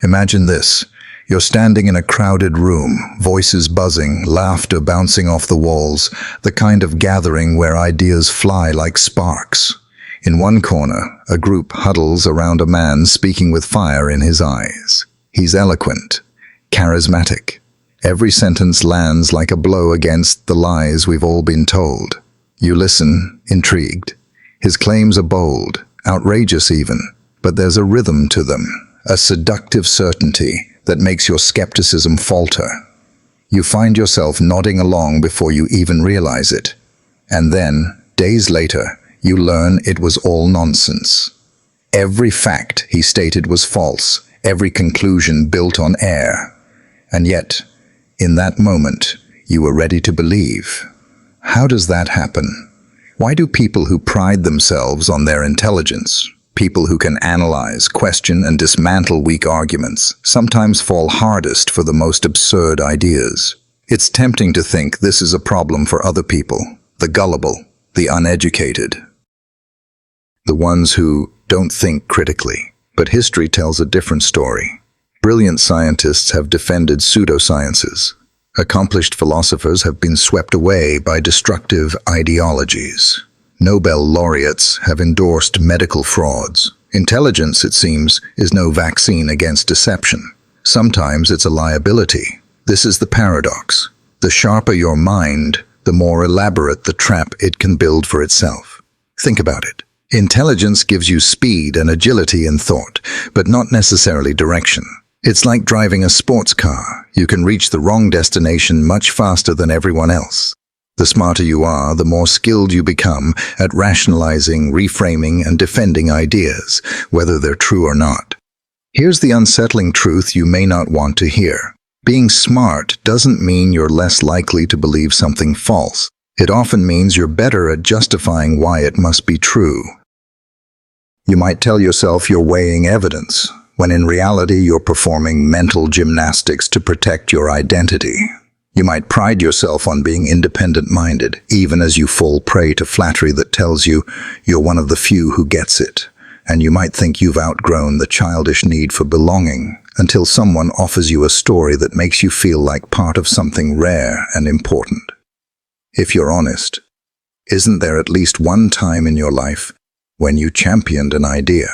Imagine this. You're standing in a crowded room, voices buzzing, laughter bouncing off the walls, the kind of gathering where ideas fly like sparks. In one corner, a group huddles around a man speaking with fire in his eyes. He's eloquent, charismatic. Every sentence lands like a blow against the lies we've all been told. You listen, intrigued. His claims are bold, outrageous even, but there's a rhythm to them, a seductive certainty that makes your skepticism falter. You find yourself nodding along before you even realize it. And then, days later, you learn it was all nonsense. Every fact he stated was false, every conclusion built on air. And yet, in that moment, you were ready to believe. How does that happen? Why do people who pride themselves on their intelligence, people who can analyze, question, and dismantle weak arguments, sometimes fall hardest for the most absurd ideas? It's tempting to think this is a problem for other people, the gullible, the uneducated, the ones who don't think critically. But history tells a different story. Brilliant scientists have defended pseudosciences. Accomplished philosophers have been swept away by destructive ideologies. Nobel laureates have endorsed medical frauds. Intelligence, it seems, is no vaccine against deception. Sometimes it's a liability. This is the paradox. The sharper your mind, the more elaborate the trap it can build for itself. Think about it. Intelligence gives you speed and agility in thought, but not necessarily direction. It's like driving a sports car. You can reach the wrong destination much faster than everyone else. The smarter you are, the more skilled you become at rationalizing, reframing, and defending ideas, whether they're true or not. Here's the unsettling truth you may not want to hear. Being smart doesn't mean you're less likely to believe something false. It often means you're better at justifying why it must be true. You might tell yourself you're weighing evidence, when in reality you're performing mental gymnastics to protect your identity. You might pride yourself on being independent-minded, even as you fall prey to flattery that tells you you're one of the few who gets it. And you might think you've outgrown the childish need for belonging, until someone offers you a story that makes you feel like part of something rare and important. If you're honest, isn't there at least one time in your life when you championed an idea?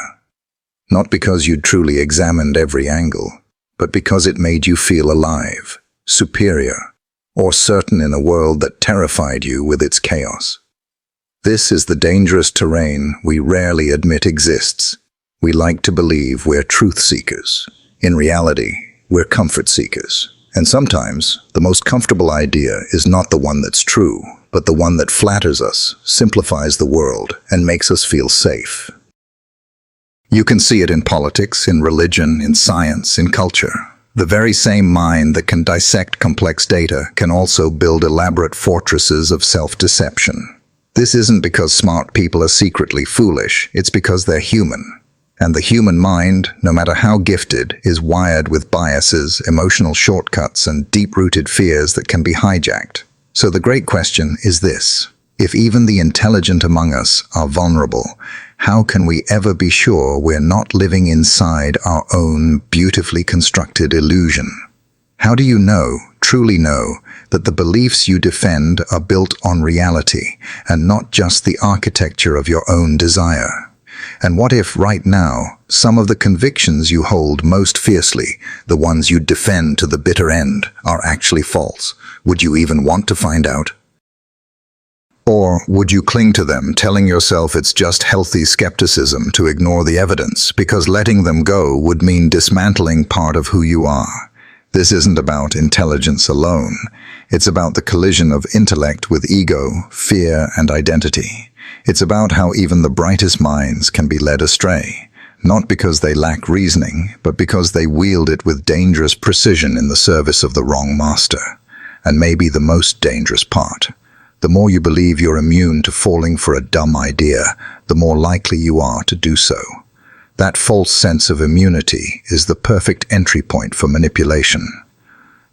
Not because you'd truly examined every angle, but because it made you feel alive, superior, or certain in a world that terrified you with its chaos. This is the dangerous terrain we rarely admit exists. We like to believe we're truth seekers. In reality, we're comfort seekers. And sometimes, the most comfortable idea is not the one that's true, but the one that flatters us, simplifies the world, and makes us feel safe. You can see it in politics, in religion, in science, in culture. The very same mind that can dissect complex data can also build elaborate fortresses of self-deception. This isn't because smart people are secretly foolish, it's because they're human. And the human mind, no matter how gifted, is wired with biases, emotional shortcuts, and deep-rooted fears that can be hijacked. So the great question is this: if even the intelligent among us are vulnerable, how can we ever be sure we're not living inside our own beautifully constructed illusion? How do you know, truly know, that the beliefs you defend are built on reality and not just the architecture of your own desire? And what if right now, some of the convictions you hold most fiercely, the ones you defend to the bitter end, are actually false? Would you even want to find out? Or would you cling to them, telling yourself it's just healthy skepticism to ignore the evidence, because letting them go would mean dismantling part of who you are? This isn't about intelligence alone. It's about the collision of intellect with ego, fear, and identity. It's about how even the brightest minds can be led astray, not because they lack reasoning, but because they wield it with dangerous precision in the service of the wrong master. And maybe the most dangerous part: the more you believe you're immune to falling for a dumb idea, the more likely you are to do so. That false sense of immunity is the perfect entry point for manipulation.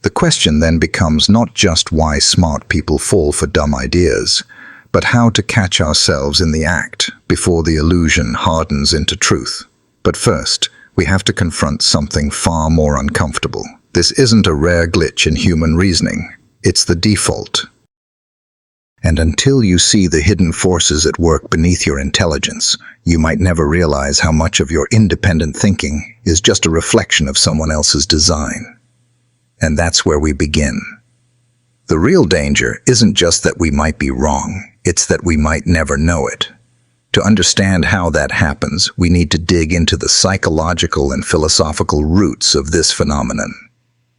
The question then becomes not just why smart people fall for dumb ideas, but how to catch ourselves in the act before the illusion hardens into truth. But first, we have to confront something far more uncomfortable. This isn't a rare glitch in human reasoning. It's the default. And until you see the hidden forces at work beneath your intelligence, you might never realize how much of your independent thinking is just a reflection of someone else's design. And that's where we begin. The real danger isn't just that we might be wrong, it's that we might never know it. To understand how that happens, we need to dig into the psychological and philosophical roots of this phenomenon.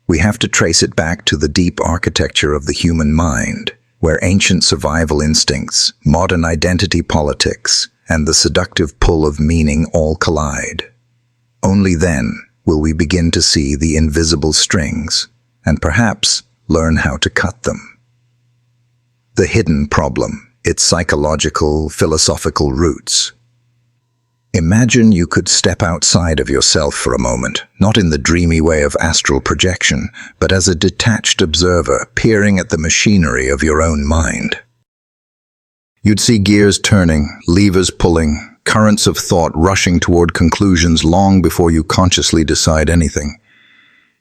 We have to trace it back to the deep architecture of the human mind, where ancient survival instincts, modern identity politics, and the seductive pull of meaning all collide. Only then will we begin to see the invisible strings, and perhaps learn how to cut them. The hidden problem, its psychological, philosophical roots. Imagine you could step outside of yourself for a moment, not in the dreamy way of astral projection, but as a detached observer peering at the machinery of your own mind. You'd see gears turning, levers pulling, currents of thought rushing toward conclusions long before you consciously decide anything.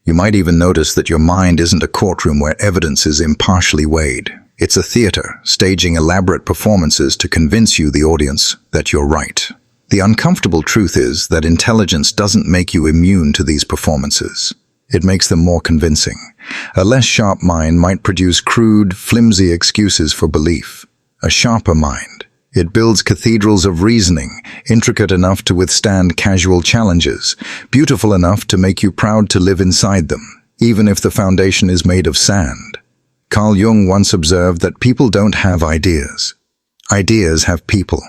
You might even notice that your mind isn't a courtroom where evidence is impartially weighed. It's a theater, staging elaborate performances to convince you, the audience, that you're right. The uncomfortable truth is that intelligence doesn't make you immune to these performances. It makes them more convincing. A less sharp mind might produce crude, flimsy excuses for belief. A sharper mind, it builds cathedrals of reasoning, intricate enough to withstand casual challenges, beautiful enough to make you proud to live inside them, even if the foundation is made of sand. Carl Jung once observed that people don't have ideas. Ideas have people.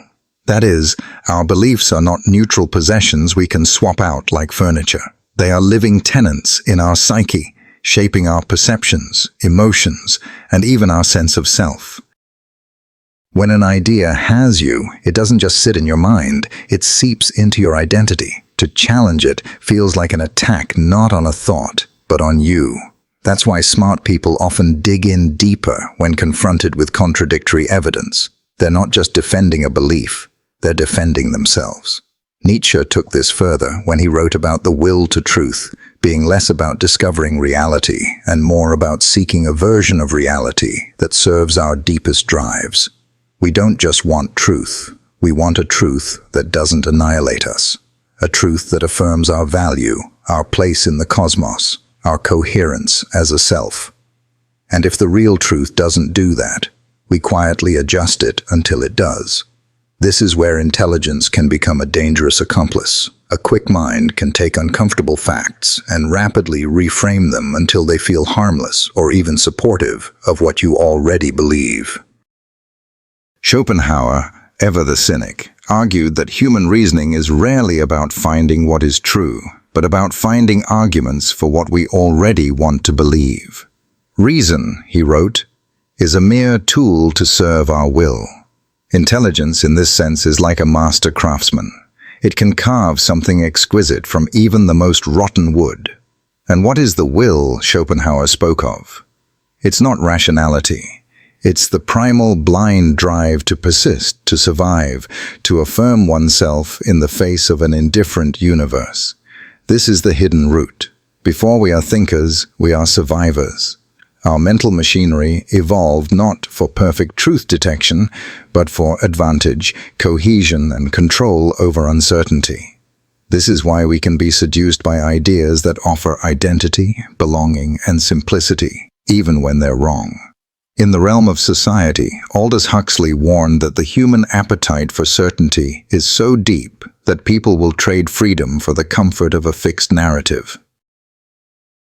That is, our beliefs are not neutral possessions we can swap out like furniture. They are living tenants in our psyche, shaping our perceptions, emotions, and even our sense of self. When an idea has you, it doesn't just sit in your mind, it seeps into your identity. To challenge it feels like an attack not on a thought, but on you. That's why smart people often dig in deeper when confronted with contradictory evidence. They're not just defending a belief, they're defending themselves. Nietzsche took this further when he wrote about the will to truth, being less about discovering reality and more about seeking a version of reality that serves our deepest drives. We don't just want truth, we want a truth that doesn't annihilate us, a truth that affirms our value, our place in the cosmos, our coherence as a self. And if the real truth doesn't do that, we quietly adjust it until it does. This is where intelligence can become a dangerous accomplice. A quick mind can take uncomfortable facts and rapidly reframe them until they feel harmless or even supportive of what you already believe. Schopenhauer, ever the cynic, argued that human reasoning is rarely about finding what is true, but about finding arguments for what we already want to believe. Reason, he wrote, is a mere tool to serve our will. Intelligence in this sense is like a master craftsman. It can carve something exquisite from even the most rotten wood. And what is the will Schopenhauer spoke of? It's not rationality. It's the primal blind drive to persist, to survive, to affirm oneself in the face of an indifferent universe. This is the hidden root. Before we are thinkers, we are survivors. Our mental machinery evolved not for perfect truth detection, but for advantage, cohesion, and control over uncertainty. This is why we can be seduced by ideas that offer identity, belonging, and simplicity, even when they're wrong. In the realm of society, Aldous Huxley warned that the human appetite for certainty is so deep that people will trade freedom for the comfort of a fixed narrative.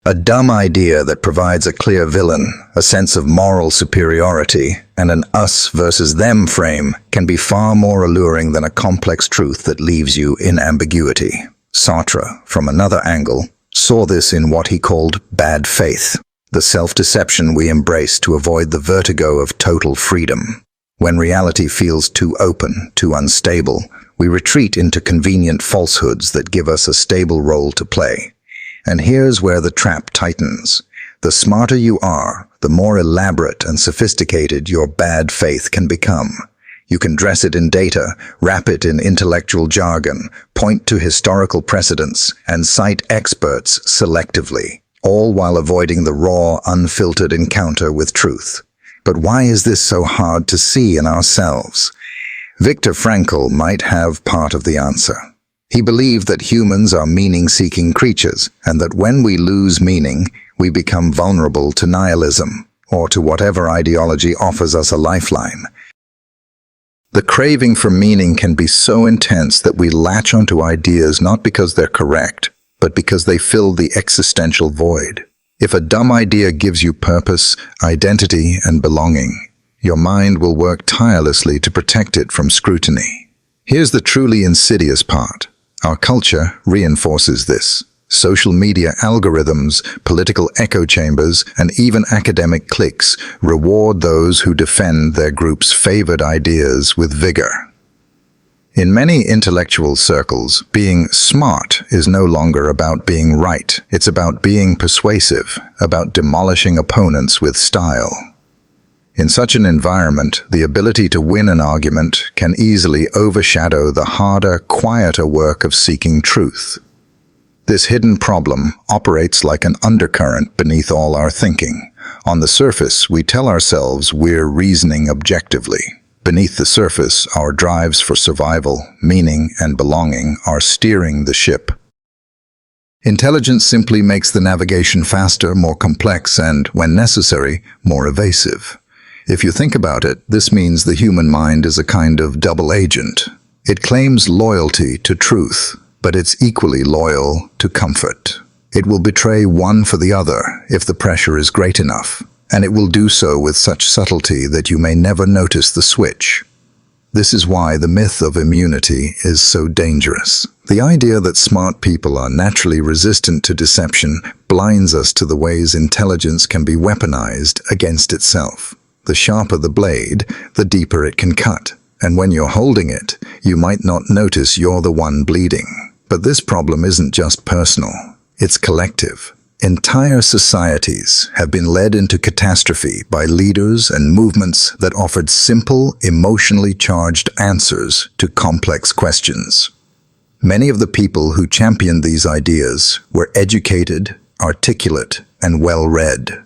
A dumb idea that provides a clear villain, a sense of moral superiority, and an us versus them frame can be far more alluring than a complex truth that leaves you in ambiguity. Sartre, from another angle, saw this in what he called bad faith, the self-deception we embrace to avoid the vertigo of total freedom. When reality feels too open, too unstable, we retreat into convenient falsehoods that give us a stable role to play. And here's where the trap tightens. The smarter you are, the more elaborate and sophisticated your bad faith can become. You can dress it in data, wrap it in intellectual jargon, point to historical precedents, and cite experts selectively, all while avoiding the raw, unfiltered encounter with truth. But why is this so hard to see in ourselves? Viktor Frankl might have part of the answer. He believed that humans are meaning-seeking creatures, and that when we lose meaning, we become vulnerable to nihilism, or to whatever ideology offers us a lifeline. The craving for meaning can be so intense that we latch onto ideas not because they're correct, but because they fill the existential void. If a dumb idea gives you purpose, identity, and belonging, your mind will work tirelessly to protect it from scrutiny. Here's the truly insidious part. Our culture reinforces this. Social media algorithms, political echo chambers, and even academic cliques reward those who defend their group's favored ideas with vigor. In many intellectual circles, being smart is no longer about being right. It's about being persuasive, about demolishing opponents with style. In such an environment, the ability to win an argument can easily overshadow the harder, quieter work of seeking truth. This hidden problem operates like an undercurrent beneath all our thinking. On the surface, we tell ourselves we're reasoning objectively. Beneath the surface, our drives for survival, meaning, and belonging are steering the ship. Intelligence simply makes the navigation faster, more complex, and, when necessary, more evasive. If you think about it, this means the human mind is a kind of double agent. It claims loyalty to truth, but it's equally loyal to comfort. It will betray one for the other if the pressure is great enough, and it will do so with such subtlety that you may never notice the switch. This is why the myth of immunity is so dangerous. The idea that smart people are naturally resistant to deception blinds us to the ways intelligence can be weaponized against itself. The sharper the blade, the deeper it can cut. And when you're holding it, you might not notice you're the one bleeding. But this problem isn't just personal, it's collective. Entire societies have been led into catastrophe by leaders and movements that offered simple, emotionally charged answers to complex questions. Many of the people who championed these ideas were educated, articulate, and well-read.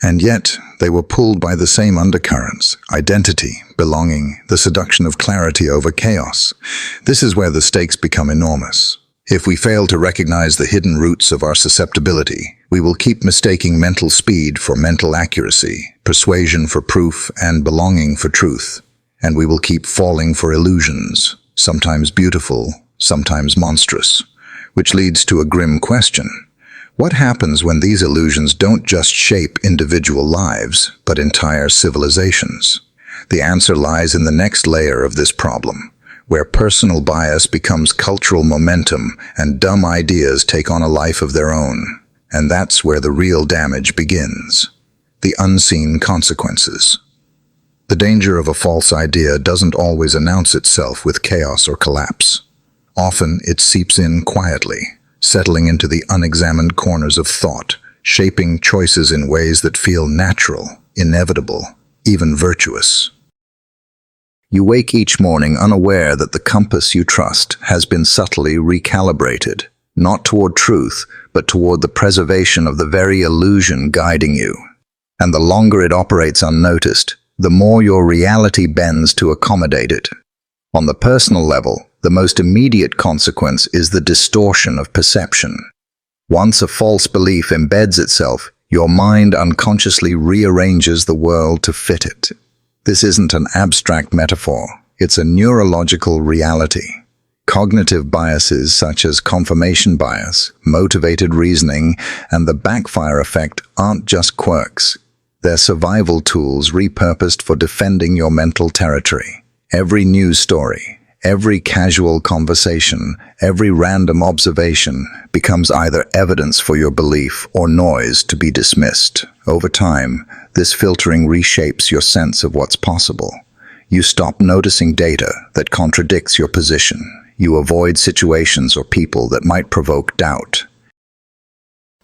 And yet, they were pulled by the same undercurrents: identity, belonging, the seduction of clarity over chaos. This is where the stakes become enormous. If we fail to recognize the hidden roots of our susceptibility, we will keep mistaking mental speed for mental accuracy, persuasion for proof, and belonging for truth. And we will keep falling for illusions, sometimes beautiful, sometimes monstrous, which leads to a grim question. What happens when these illusions don't just shape individual lives, but entire civilizations? The answer lies in the next layer of this problem, where personal bias becomes cultural momentum and dumb ideas take on a life of their own. And that's where the real damage begins. The unseen consequences. The danger of a false idea doesn't always announce itself with chaos or collapse. Often it seeps in quietly, settling into the unexamined corners of thought, shaping choices in ways that feel natural, inevitable, even virtuous. You wake each morning unaware that the compass you trust has been subtly recalibrated, not toward truth, but toward the preservation of the very illusion guiding you. And the longer it operates unnoticed, the more your reality bends to accommodate it. On the personal level, the most immediate consequence is the distortion of perception. Once a false belief embeds itself, your mind unconsciously rearranges the world to fit it. This isn't an abstract metaphor, it's a neurological reality. Cognitive biases such as confirmation bias, motivated reasoning, and the backfire effect aren't just quirks. They're survival tools repurposed for defending your mental territory. Every news story, every casual conversation, every random observation becomes either evidence for your belief or noise to be dismissed. Over time, this filtering reshapes your sense of what's possible. You stop noticing data that contradicts your position. You avoid situations or people that might provoke doubt.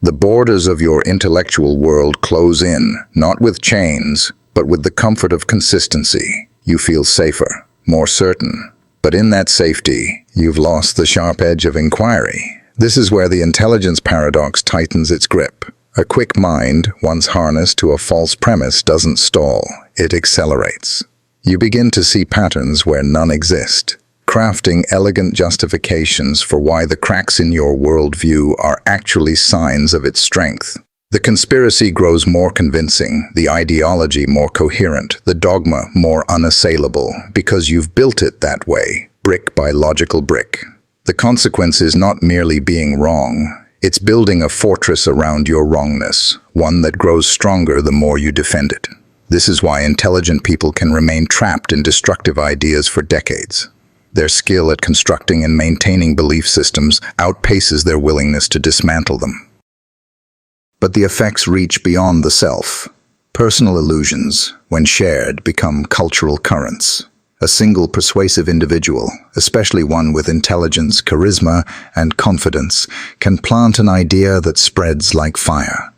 The borders of your intellectual world close in, not with chains, but with the comfort of consistency. You feel safer, more certain. But in that safety, you've lost the sharp edge of inquiry. This is where the intelligence paradox tightens its grip. A quick mind, once harnessed to a false premise, doesn't stall, it accelerates. You begin to see patterns where none exist, crafting elegant justifications for why the cracks in your worldview are actually signs of its strength. The conspiracy grows more convincing, the ideology more coherent, the dogma more unassailable, because you've built it that way, brick by logical brick. The consequence is not merely being wrong, it's building a fortress around your wrongness, one that grows stronger the more you defend it. This is why intelligent people can remain trapped in destructive ideas for decades. Their skill at constructing and maintaining belief systems outpaces their willingness to dismantle them. But the effects reach beyond the self. Personal illusions, when shared, become cultural currents. A single persuasive individual, especially one with intelligence, charisma, and confidence, can plant an idea that spreads like fire.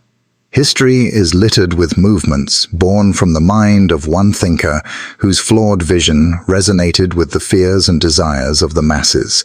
History is littered with movements born from the mind of one thinker whose flawed vision resonated with the fears and desires of the masses.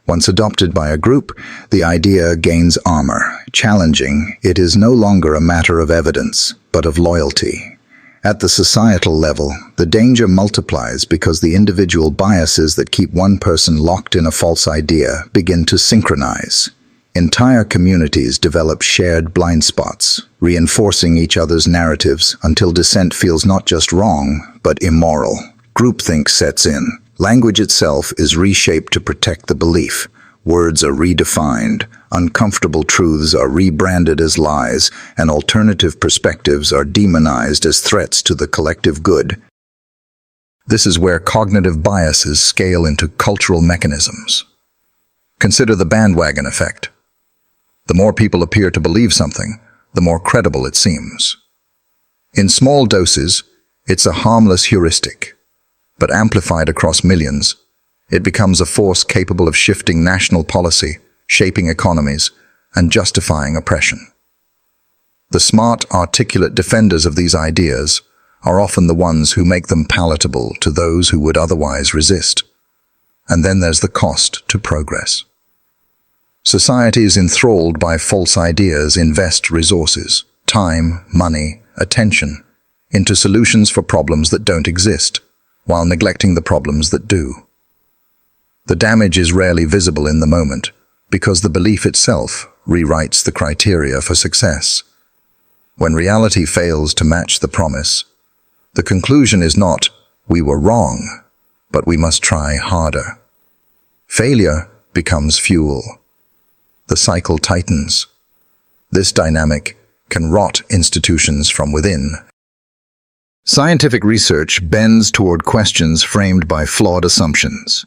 Once adopted by a group, the idea gains armor. Challenging, it is no longer a matter of evidence, but of loyalty. At the societal level, the danger multiplies because the individual biases that keep one person locked in a false idea begin to synchronize. Entire communities develop shared blind spots, reinforcing each other's narratives until dissent feels not just wrong, but immoral. Groupthink sets in. Language itself is reshaped to protect the belief. Words are redefined, uncomfortable truths are rebranded as lies, and alternative perspectives are demonized as threats to the collective good. This is where cognitive biases scale into cultural mechanisms. Consider the bandwagon effect. The more people appear to believe something, the more credible it seems. In small doses, it's a harmless heuristic. But amplified across millions, it becomes a force capable of shifting national policy, shaping economies, and justifying oppression. The smart, articulate defenders of these ideas are often the ones who make them palatable to those who would otherwise resist. And then there's the cost to progress. Societies enthralled by false ideas invest resources, time, money, attention, into solutions for problems that don't exist, while neglecting the problems that do. The damage is rarely visible in the moment, because the belief itself rewrites the criteria for success. When reality fails to match the promise, the conclusion is not, "we were wrong," but "we must try harder." Failure becomes fuel. The cycle tightens. This dynamic can rot institutions from within. Scientific research bends toward questions framed by flawed assumptions.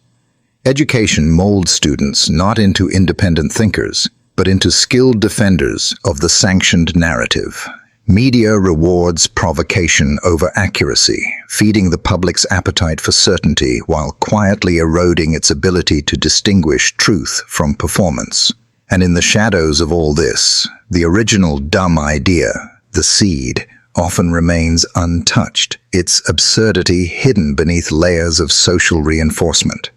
Education molds students not into independent thinkers, but into skilled defenders of the sanctioned narrative. Media rewards provocation over accuracy, feeding the public's appetite for certainty while quietly eroding its ability to distinguish truth from performance. And in the shadows of all this, the original dumb idea, the seed, often remains untouched, its absurdity hidden beneath layers of social reinforcement.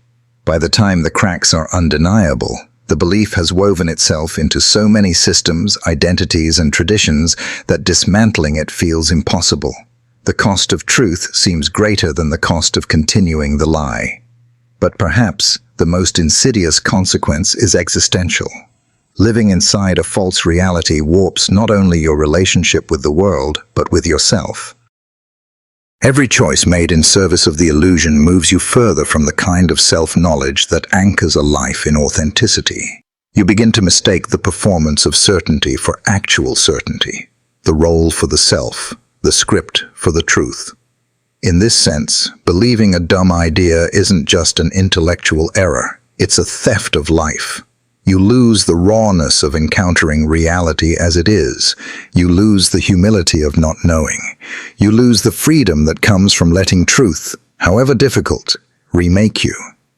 By the time the cracks are undeniable, the belief has woven itself into so many systems, identities, and traditions that dismantling it feels impossible. The cost of truth seems greater than the cost of continuing the lie. But perhaps the most insidious consequence is existential. Living inside a false reality warps not only your relationship with the world, but with yourself. Every choice made in service of the illusion moves you further from the kind of self-knowledge that anchors a life in authenticity. You begin to mistake the performance of certainty for actual certainty, the role for the self, the script for the truth. In this sense, believing a dumb idea isn't just an intellectual error, it's a theft of life. You lose the rawness of encountering reality as it is. You lose the humility of not knowing. You lose the freedom that comes from letting truth, however difficult, remake you.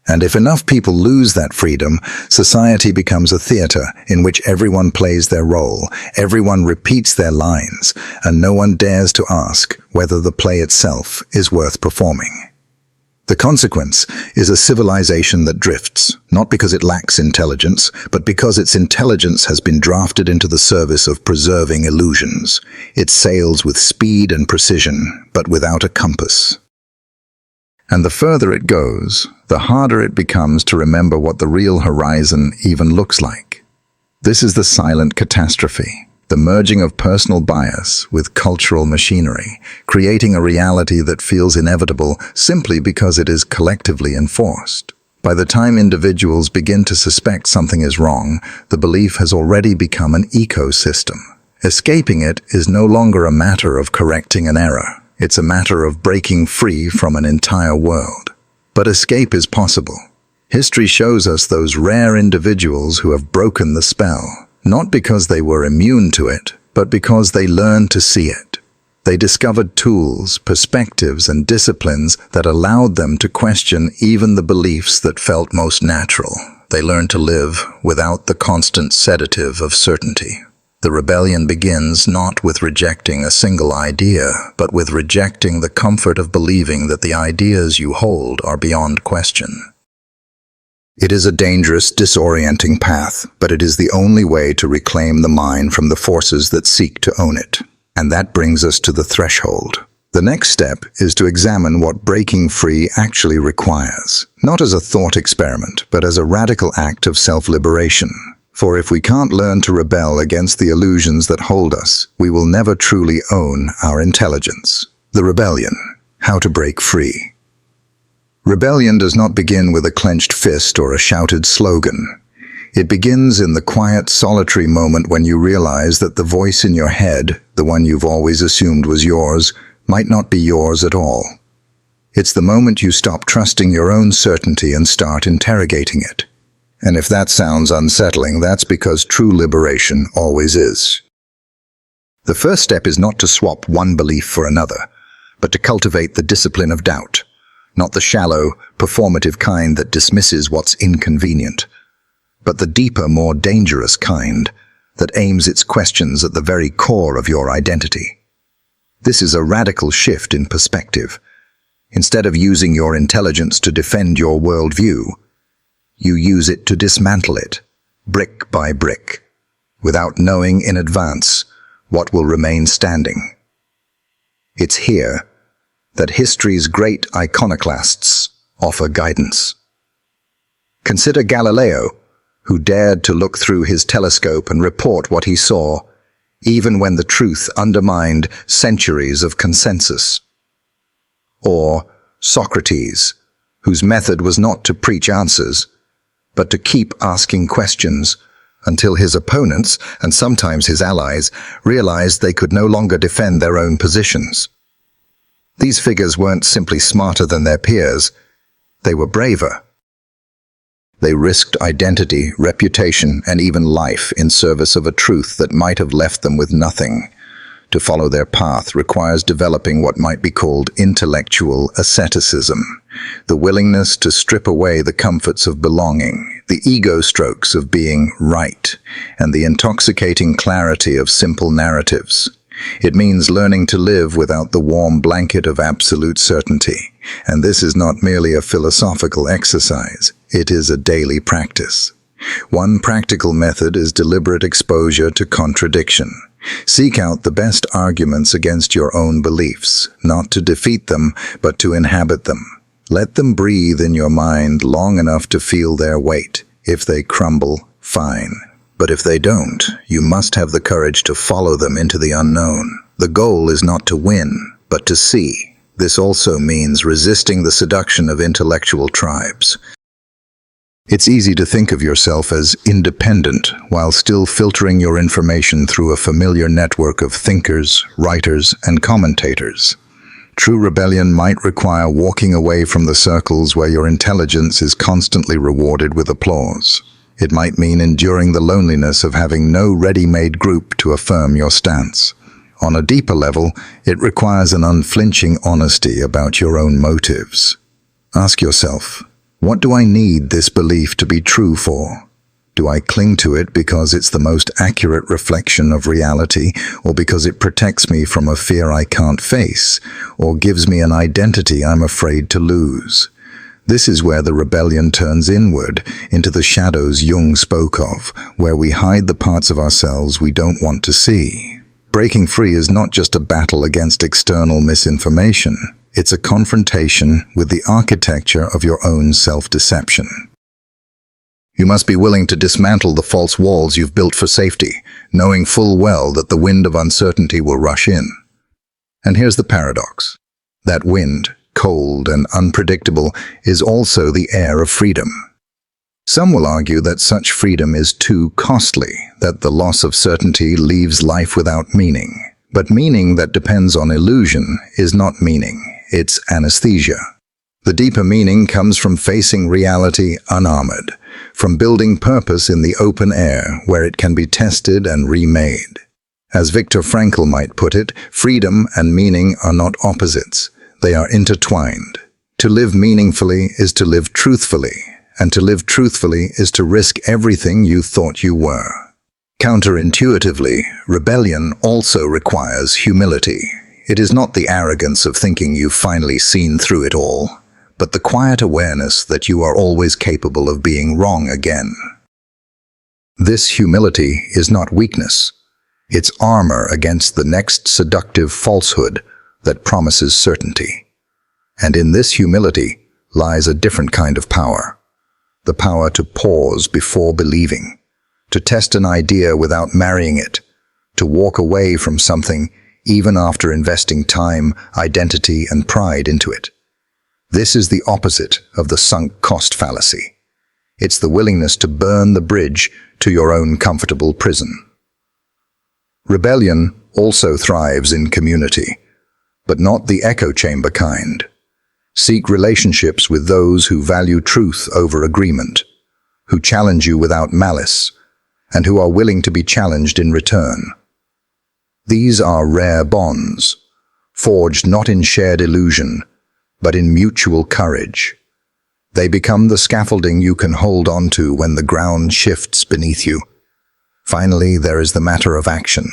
And if enough people lose that freedom, society becomes a theater in which everyone plays their role, everyone repeats their lines, and no one dares to ask whether the play itself is worth performing. The consequence is a civilization that drifts, not because it lacks intelligence, but because its intelligence has been drafted into the service of preserving illusions. It sails with speed and precision, but without a compass. And the further it goes, the harder it becomes to remember what the real horizon even looks like. This is the silent catastrophe, the merging of personal bias with cultural machinery, creating a reality that feels inevitable simply because it is collectively enforced. By the time individuals begin to suspect something is wrong, the belief has already become an ecosystem. Escaping it is no longer a matter of correcting an error. It's a matter of breaking free from an entire world. But escape is possible. History shows us those rare individuals who have broken the spell, not because they were immune to it, but because they learned to see it. They discovered tools, perspectives, and disciplines that allowed them to question even the beliefs that felt most natural. They learned to live without the constant sedative of certainty. The rebellion begins not with rejecting a single idea, but with rejecting the comfort of believing that the ideas you hold are beyond question. It is a dangerous, disorienting path, but it is the only way to reclaim the mind from the forces that seek to own it. And that brings us to the threshold. The next step is to examine what breaking free actually requires, not as a thought experiment, but as a radical act of self-liberation. For if we can't learn to rebel against the illusions that hold us, we will never truly own our intelligence. The rebellion. How to break free. Rebellion does not begin with a clenched fist or a shouted slogan. It begins in the quiet, solitary moment when you realize that the voice in your head, the one you've always assumed was yours, might not be yours at all. It's the moment you stop trusting your own certainty and start interrogating it. And if that sounds unsettling, that's because true liberation always is. The first step is not to swap one belief for another, but to cultivate the discipline of doubt, not the shallow, performative kind that dismisses what's inconvenient, but the deeper, more dangerous kind that aims its questions at the very core of your identity. This is a radical shift in perspective. Instead of using your intelligence to defend your worldview, you use it to dismantle it, brick by brick, without knowing in advance what will remain standing. It's here that history's great iconoclasts offer guidance. Consider Galileo, who dared to look through his telescope and report what he saw, even when the truth undermined centuries of consensus. Or Socrates, whose method was not to preach answers, but to keep asking questions until his opponents, and sometimes his allies, realized they could no longer defend their own positions. These figures weren't simply smarter than their peers, they were braver. They risked identity, reputation, and even life in service of a truth that might have left them with nothing. To follow their path requires developing what might be called intellectual asceticism, the willingness to strip away the comforts of belonging, the ego strokes of being right, and the intoxicating clarity of simple narratives. It means learning to live without the warm blanket of absolute certainty. And this is not merely a philosophical exercise, it is a daily practice. One practical method is deliberate exposure to contradiction. Seek out the best arguments against your own beliefs, not to defeat them, but to inhabit them. Let them breathe in your mind long enough to feel their weight. If they crumble, fine. But if they don't, you must have the courage to follow them into the unknown. The goal is not to win, but to see. This also means resisting the seduction of intellectual tribes. It's easy to think of yourself as independent while still filtering your information through a familiar network of thinkers, writers, and commentators. True rebellion might require walking away from the circles where your intelligence is constantly rewarded with applause. It might mean enduring the loneliness of having no ready-made group to affirm your stance. On a deeper level, it requires an unflinching honesty about your own motives. Ask yourself, what do I need this belief to be true for? Do I cling to it because it's the most accurate reflection of reality, or because it protects me from a fear I can't face, or gives me an identity I'm afraid to lose? This is where the rebellion turns inward, into the shadows Jung spoke of, where we hide the parts of ourselves we don't want to see. Breaking free is not just a battle against external misinformation. It's a confrontation with the architecture of your own self-deception. You must be willing to dismantle the false walls you've built for safety, knowing full well that the wind of uncertainty will rush in. And here's the paradox. That wind, cold and unpredictable, is also the air of freedom. Some will argue that such freedom is too costly, that the loss of certainty leaves life without meaning. But meaning that depends on illusion is not meaning, it's anesthesia. The deeper meaning comes from facing reality unarmored, from building purpose in the open air where it can be tested and remade. As Viktor Frankl might put it, freedom and meaning are not opposites. They are intertwined. To live meaningfully is to live truthfully, and to live truthfully is to risk everything you thought you were. Counterintuitively, rebellion also requires humility. It is not the arrogance of thinking you've finally seen through it all, but the quiet awareness that you are always capable of being wrong again. This humility is not weakness. It's armor against the next seductive falsehood that promises certainty. And in this humility lies a different kind of power. The power to pause before believing, to test an idea without marrying it, to walk away from something even after investing time, identity, and pride into it. This is the opposite of the sunk cost fallacy. It's the willingness to burn the bridge to your own comfortable prison. Rebellion also thrives in community, but not the echo chamber kind. Seek relationships with those who value truth over agreement, who challenge you without malice, and who are willing to be challenged in return. These are rare bonds, forged not in shared illusion, but in mutual courage. They become the scaffolding you can hold on to when the ground shifts beneath you. Finally, there is the matter of action.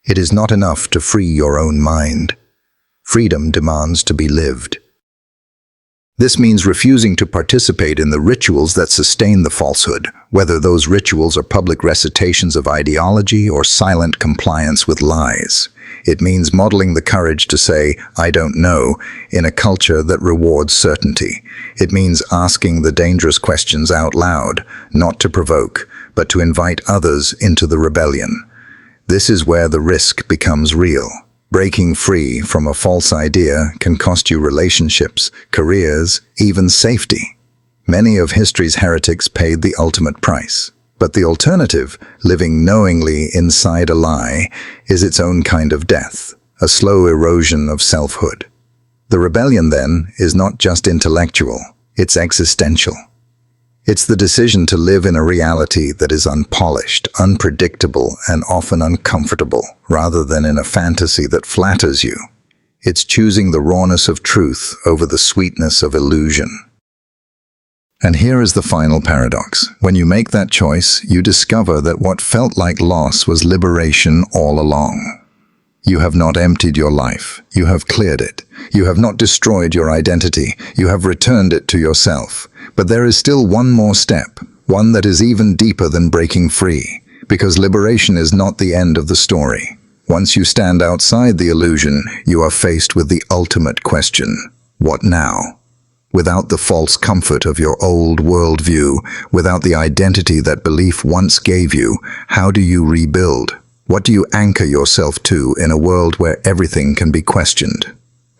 It is not enough to free your own mind. Freedom demands to be lived. This means refusing to participate in the rituals that sustain the falsehood, whether those rituals are public recitations of ideology or silent compliance with lies. It means modeling the courage to say, "I don't know," in a culture that rewards certainty. It means asking the dangerous questions out loud, not to provoke, but to invite others into the rebellion. This is where the risk becomes real. Breaking free from a false idea can cost you relationships, careers, even safety. Many of history's heretics paid the ultimate price. But the alternative, living knowingly inside a lie, is its own kind of death, a slow erosion of selfhood. The rebellion, then, is not just intellectual, it's existential. It's the decision to live in a reality that is unpolished, unpredictable, and often uncomfortable, rather than in a fantasy that flatters you. It's choosing the rawness of truth over the sweetness of illusion. And here is the final paradox. When you make that choice, you discover that what felt like loss was liberation all along. You have not emptied your life. You have cleared it. You have not destroyed your identity. You have returned it to yourself. But there is still one more step, one that is even deeper than breaking free, because liberation is not the end of the story. Once you stand outside the illusion, you are faced with the ultimate question: what now? Without the false comfort of your old worldview, without the identity that belief once gave you, how do you rebuild? What do you anchor yourself to in a world where everything can be questioned?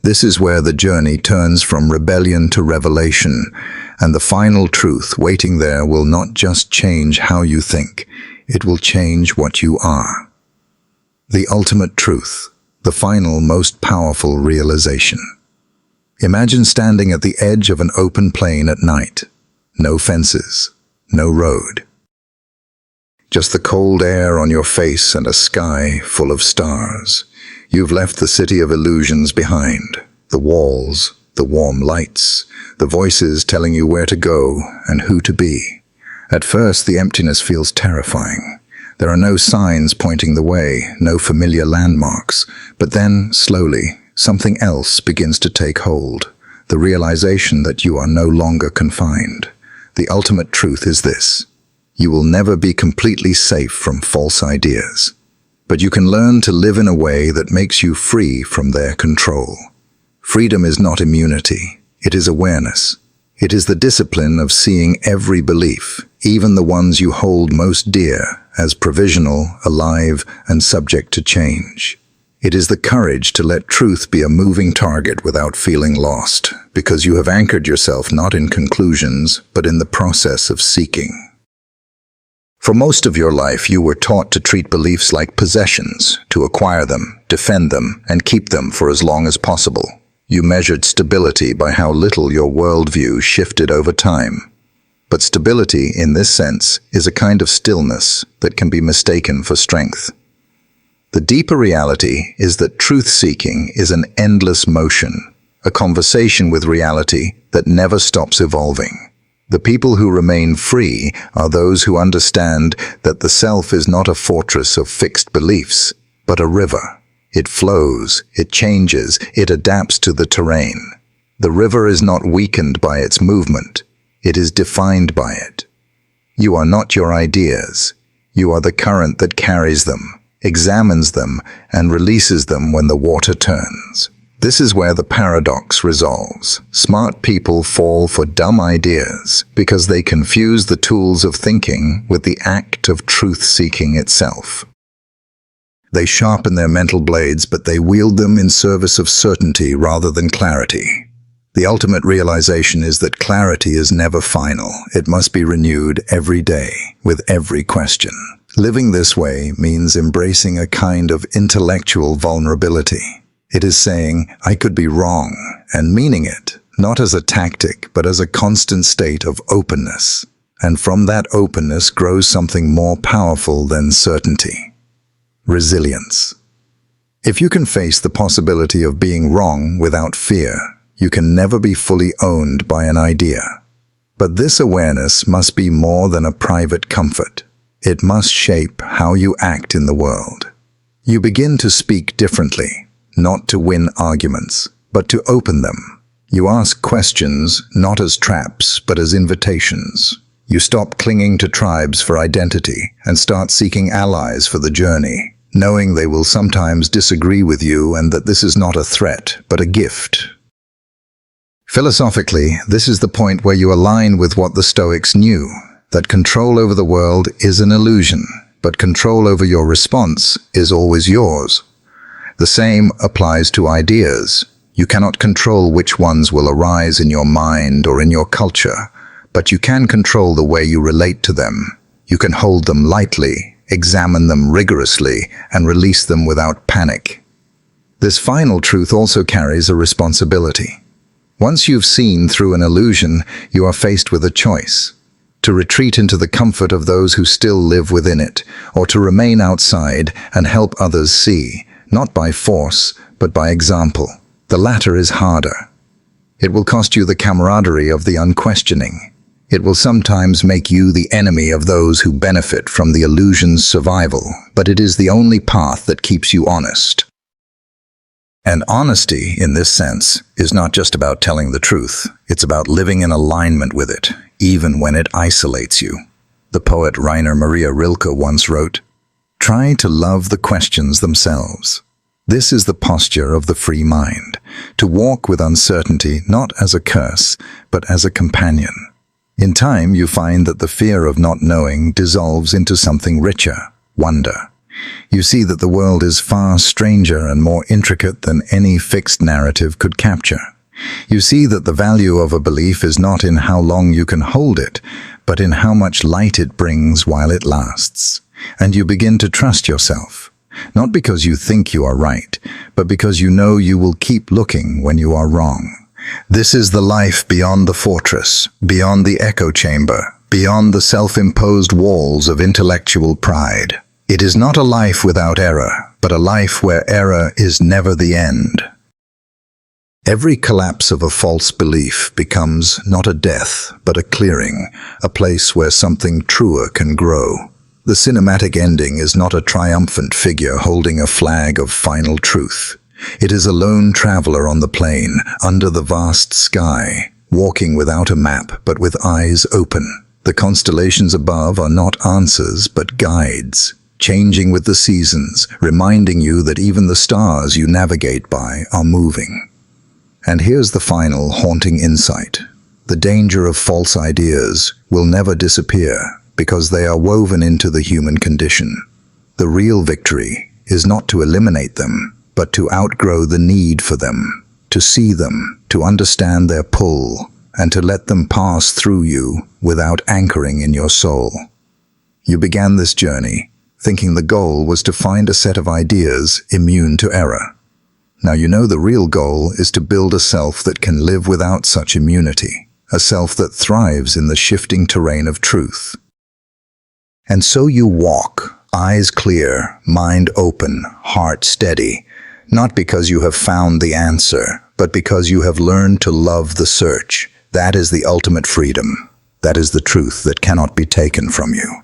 This is where the journey turns from rebellion to revelation, and the final truth waiting there will not just change how you think, it will change what you are. The ultimate truth, the final, most powerful realization. Imagine standing at the edge of an open plain at night. No fences, no road. Just the cold air on your face and a sky full of stars. You've left the city of illusions behind. The walls, the warm lights, the voices telling you where to go and who to be. At first, the emptiness feels terrifying. There are no signs pointing the way, no familiar landmarks. But then, slowly, something else begins to take hold. the realization that you are no longer confined. The ultimate truth is this: you will never be completely safe from false ideas, but you can learn to live in a way that makes you free from their control. Freedom is not immunity, it is awareness. It is the discipline of seeing every belief, even the ones you hold most dear, as provisional, alive, and subject to change. It is the courage to let truth be a moving target without feeling lost, because you have anchored yourself not in conclusions, but in the process of seeking. For most of your life, you were taught to treat beliefs like possessions, to acquire them, defend them, and keep them for as long as possible. You measured stability by how little your worldview shifted over time. But stability, in this sense, is a kind of stillness that can be mistaken for strength. The deeper reality is that truth-seeking is an endless motion, a conversation with reality that never stops evolving. The people who remain free are those who understand that the self is not a fortress of fixed beliefs, but a river. It flows, it changes, it adapts to the terrain. The river is not weakened by its movement, it is defined by it. You are not your ideas. You are the current that carries them, examines them, and releases them when the water turns. This is where the paradox resolves. Smart people fall for dumb ideas because they confuse the tools of thinking with the act of truth-seeking itself. They sharpen their mental blades, but they wield them in service of certainty rather than clarity. The ultimate realization is that clarity is never final. It must be renewed every day, with every question. Living this way means embracing a kind of intellectual vulnerability. It is saying, I could be wrong, and meaning it, not as a tactic, but as a constant state of openness. And from that openness grows something more powerful than certainty: resilience. If you can face the possibility of being wrong without fear, you can never be fully owned by an idea. But this awareness must be more than a private comfort. It must shape how you act in the world. You begin to speak differently, not to win arguments, but to open them. You ask questions not as traps, but as invitations. You stop clinging to tribes for identity and start seeking allies for the journey, knowing they will sometimes disagree with you and that this is not a threat, but a gift. Philosophically, this is the point where you align with what the Stoics knew, that control over the world is an illusion, but control over your response is always yours. The same applies to ideas. You cannot control which ones will arise in your mind or in your culture, but you can control the way you relate to them. You can hold them lightly, examine them rigorously, and release them without panic. This final truth also carries a responsibility. Once you've seen through an illusion, you are faced with a choice: to retreat into the comfort of those who still live within it, or to remain outside and help others see, not by force, but by example. The latter is harder. It will cost you the camaraderie of the unquestioning. It will sometimes make you the enemy of those who benefit from the illusion's survival, but it is the only path that keeps you honest. And honesty, in this sense, is not just about telling the truth. It's about living in alignment with it, even when it isolates you. The poet Rainer Maria Rilke once wrote, "Try to love the questions themselves." This is the posture of the free mind, to walk with uncertainty not as a curse, but as a companion. In time, you find that the fear of not knowing dissolves into something richer: wonder. You see that the world is far stranger and more intricate than any fixed narrative could capture. You see that the value of a belief is not in how long you can hold it, but in how much light it brings while it lasts. And you begin to trust yourself, not because you think you are right, but because you know you will keep looking when you are wrong. This is the life beyond the fortress, beyond the echo chamber, beyond the self-imposed walls of intellectual pride. It is not a life without error, but a life where error is never the end. Every collapse of a false belief becomes not a death, but a clearing, a place where something truer can grow. The cinematic ending is not a triumphant figure holding a flag of final truth. It is a lone traveler on the plain, under the vast sky, walking without a map but with eyes open. The constellations above are not answers but guides, changing with the seasons, reminding you that even the stars you navigate by are moving. And here's the final haunting insight. The danger of false ideas will never disappear because they are woven into the human condition. The real victory is not to eliminate them, but to outgrow the need for them, to see them, to understand their pull, and to let them pass through you without anchoring in your soul. You began this journey thinking the goal was to find a set of ideas immune to error. Now you know the real goal is to build a self that can live without such immunity, a self that thrives in the shifting terrain of truth. And so you walk, eyes clear, mind open, heart steady, not because you have found the answer, but because you have learned to love the search. That is the ultimate freedom. That is the truth that cannot be taken from you.